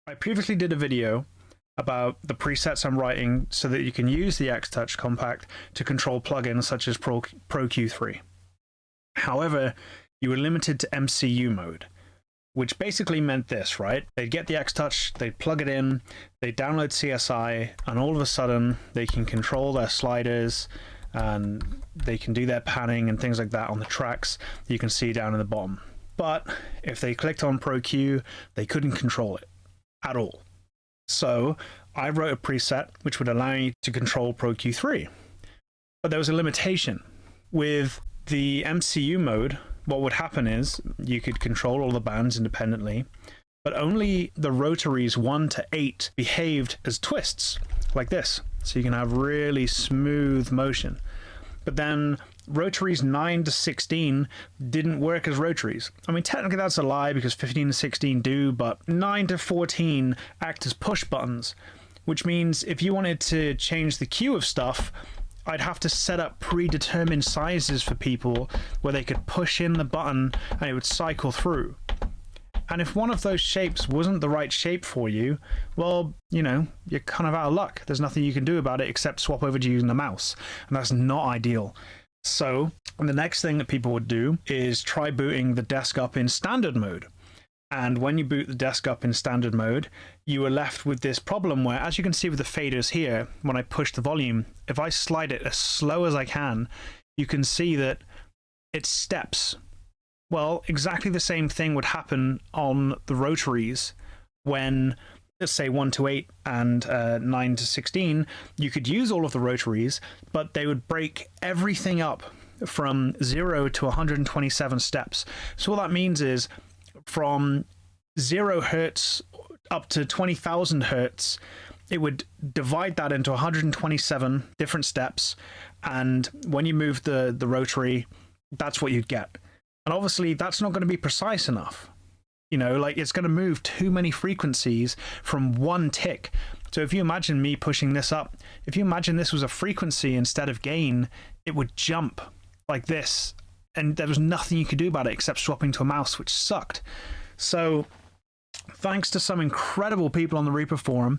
I previously did a video about the presets I'm writing so that you can use the X-Touch Compact to control plugins such as Pro Q3. However, you were limited to MCU mode, which basically meant this, right? They'd get the X-Touch, they'd plug it in, they'd download CSI, and all of a sudden they can control their sliders and they can do their panning and things like that on the tracks you can see down in the bottom. But if they clicked on Pro Q, they couldn't control it at all. So I wrote a preset which would allow you to control Pro Q3. But there was a limitation. With the MCU mode, what would happen is you could control all the bands independently, but only the rotaries 1 to 8 behaved as twists, like this. So you can have really smooth motion. But then rotaries 9 to 16 didn't work as rotaries. I mean, technically that's a lie because 15 to 16 do, but 9 to 14 act as push buttons, which means if you wanted to change the queue of stuff, I'd have to set up predetermined sizes for people where they could push in the button and it would cycle through. And if one of those shapes wasn't the right shape for you, well, you know, you're kind of out of luck. There's nothing you can do about it except swap over to using the mouse. And that's not ideal. So the next thing that people would do is try booting the desk up in standard mode. And when you boot the desk up in standard mode, you are left with this problem where, as you can see with the faders here, when I push the volume, if I slide it as slow as I can, you can see that it steps. Well, exactly the same thing would happen on the rotaries when, let's say, 1 to 8 and 9 to 16, you could use all of the rotaries, but they would break everything up from 0 to 127 steps. So what that means is from 0 hertz up to 20,000 hertz, it would divide that into 127 different steps. And when you move the rotary, that's what you'd get. And obviously that's not going to be precise enough. You know, like it's going to move too many frequencies from one tick. So if you imagine me pushing this up, if you imagine this was a frequency instead of gain, it would jump like this. And there was nothing you could do about it except swapping to a mouse, which sucked. So thanks to some incredible people on the Reaper forum,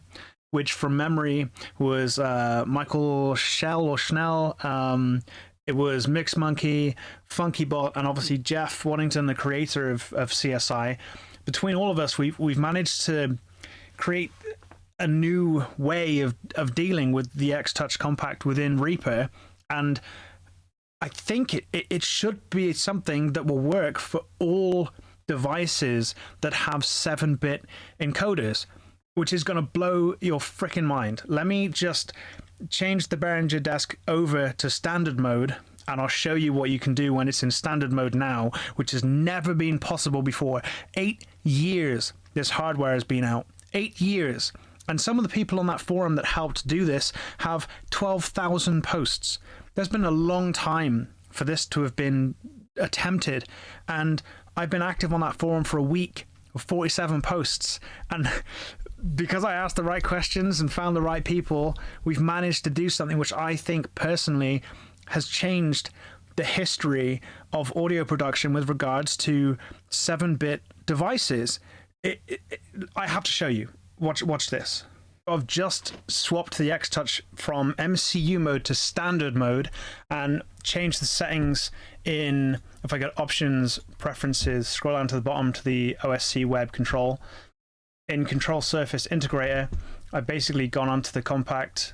which from memory was Michael Schell or Schnell, it was Mix Monkey, FunkyBot, and obviously Jeff Waddington, the creator of CSI. Between all of us, we've managed to create a new way of dealing with the X-Touch Compact within Reaper, and I think it should be something that will work for all devices that have 7-bit encoders, which is going to blow your freaking mind. Let me just change the Behringer desk over to standard mode, and I'll show you what you can do when it's in standard mode now, which has never been possible before. 8 years this hardware has been out. 8 years. And some of the people on that forum that helped do this have 12,000 posts. There's been a long time for this to have been attempted, and I've been active on that forum for a week with 47 posts, and because I asked the right questions and found the right people, we've managed to do something which I think personally has changed the history of audio production with regards to 7-bit devices. I have to show you. Watch this. I've just swapped the X-Touch from MCU mode to standard mode and changed the settings in, if I get options, preferences, scroll down to the bottom to the OSC web control. In Control Surface Integrator, I've basically gone onto the compact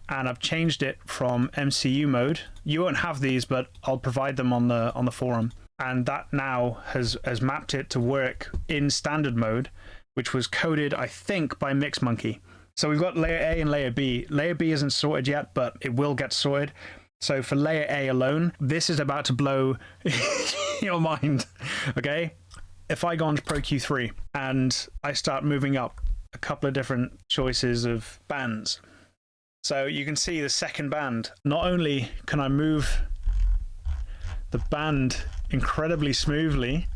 and I've changed it from MCU mode. You won't have these, but I'll provide them on the forum. And that now has mapped it to work in standard mode, which was coded, I think, by Mix Monkey. So we've got layer A and layer B. Layer B isn't sorted yet, but it will get sorted. So for layer A alone, this is about to blow your mind, okay? If I go on to Pro Q3 and I start moving up a couple of different choices of bands. So you can see the second band. Not only can I move the band incredibly smoothly,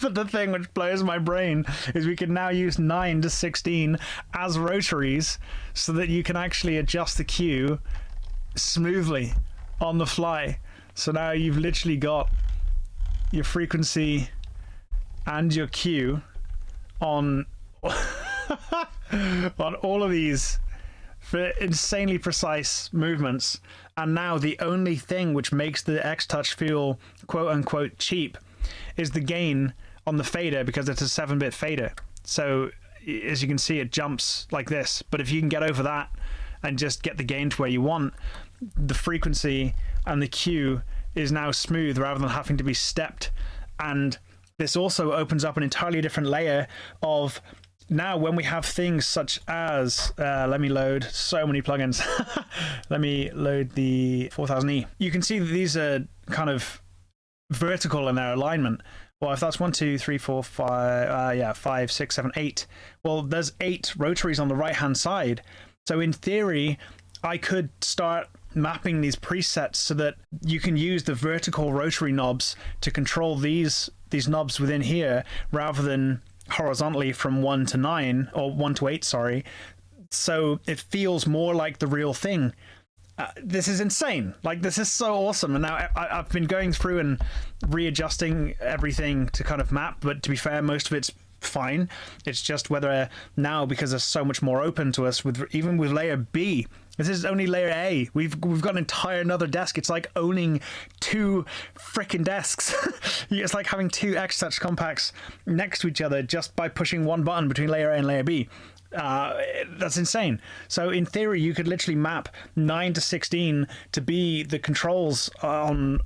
but the thing which blows my brain is we can now use 9 to 16 as rotaries so that you can actually adjust the cue smoothly on the fly. So now you've literally got your frequency and your cue on on all of these for insanely precise movements, and now the only thing which makes the X-Touch feel quote-unquote cheap is the gain on the fader, because it's a 7-bit fader. So as you can see, it jumps like this, but if you can get over that and just get the gain to where you want, the frequency and the cue is now smooth rather than having to be stepped. And this also opens up an entirely different layer of, now when we have things such as, let me load so many plugins. Let me load the 4000E. You can see that these are kind of vertical in their alignment. Well, if that's 1, 2, 3, 4, 5, 5, 6, 7, 8. Well, there's 8 rotaries on the right-hand side. So in theory, I could start mapping these presets so that you can use the vertical rotary knobs to control these knobs within here, rather than horizontally from 1 to 9, or 1 to 8, sorry. So it feels more like the real thing. This is insane. Like, this is so awesome. And now I've been going through and readjusting everything to kind of map, but to be fair, most of it's fine. It's just whether now, because there's so much more open to us, with even with layer B, this is only layer A, we've got an entire another desk. It's like owning 2 freaking desks. It's like having 2 X-Touch compacts next to each other just by pushing one button between layer A and layer B. That's insane. So in theory, you could literally map 9 to 16 to be the controls on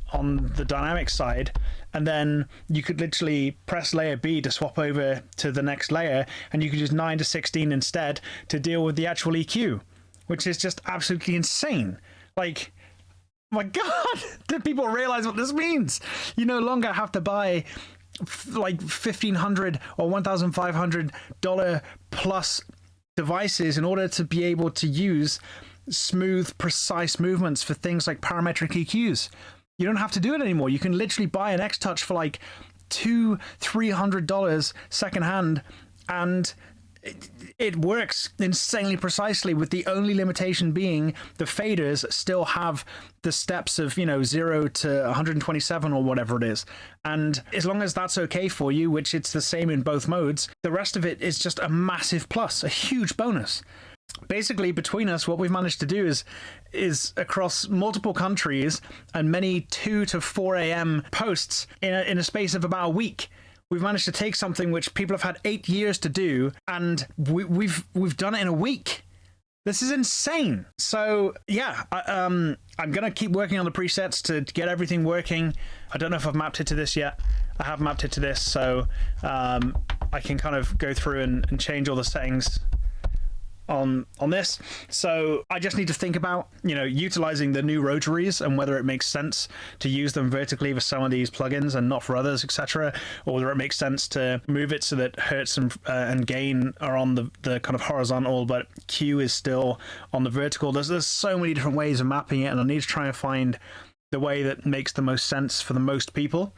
the dynamic side, and then you could literally press layer B to swap over to the next layer, and you could use 9 to 16 instead to deal with the actual EQ, which is just absolutely insane. Like, my God, do people realize what this means? You no longer have to buy like $1,500 or $1,500 plus devices in order to be able to use smooth, precise movements for things like parametric EQs. You don't have to do it anymore. You can literally buy an X-Touch for like $200-300 secondhand, and it works insanely precisely, with the only limitation being the faders still have the steps of, 0 to 127 or whatever it is. And as long as that's okay for you, which it's the same in both modes, the rest of it is just a massive plus, a huge bonus. Basically, between us, what we've managed to do is across multiple countries and many 2 to 4 a.m. posts in a space of about a week, we've managed to take something which people have had 8 years to do, and we've done it in a week. This is insane. So yeah, I'm gonna keep working on the presets to get everything working. I don't know if I've mapped it to this yet. I have mapped it to this, so I can kind of go through and change all the settings on this. So I just need to think about utilizing the new rotaries and whether it makes sense to use them vertically for some of these plugins and not for others, etc., or whether it makes sense to move it so that hertz and gain are on the kind of horizontal, but Q is still on the vertical. There's so many different ways of mapping it, and I need to try and find the way that makes the most sense for the most people.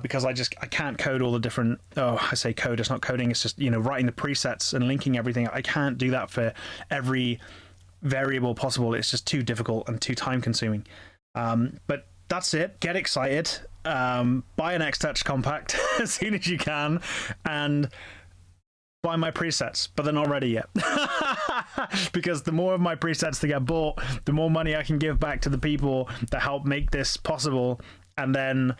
Because I can't code all the different, I say code, it's not coding, it's just, writing the presets and linking everything. I can't do that for every variable possible. It's just too difficult and too time consuming. But that's it. Get excited. Buy an X-Touch compact as soon as you can, and buy my presets, but they're not ready yet. Because the more of my presets that get bought, the more money I can give back to the people that help make this possible, and then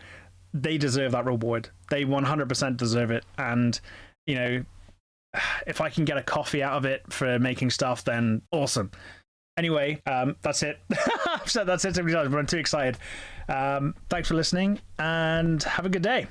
they deserve that reward. They 100% deserve it. And, if I can get a coffee out of it for making stuff, then awesome. Anyway, that's it. I've said that's it so many times, but I'm too excited. Thanks for listening, and have a good day.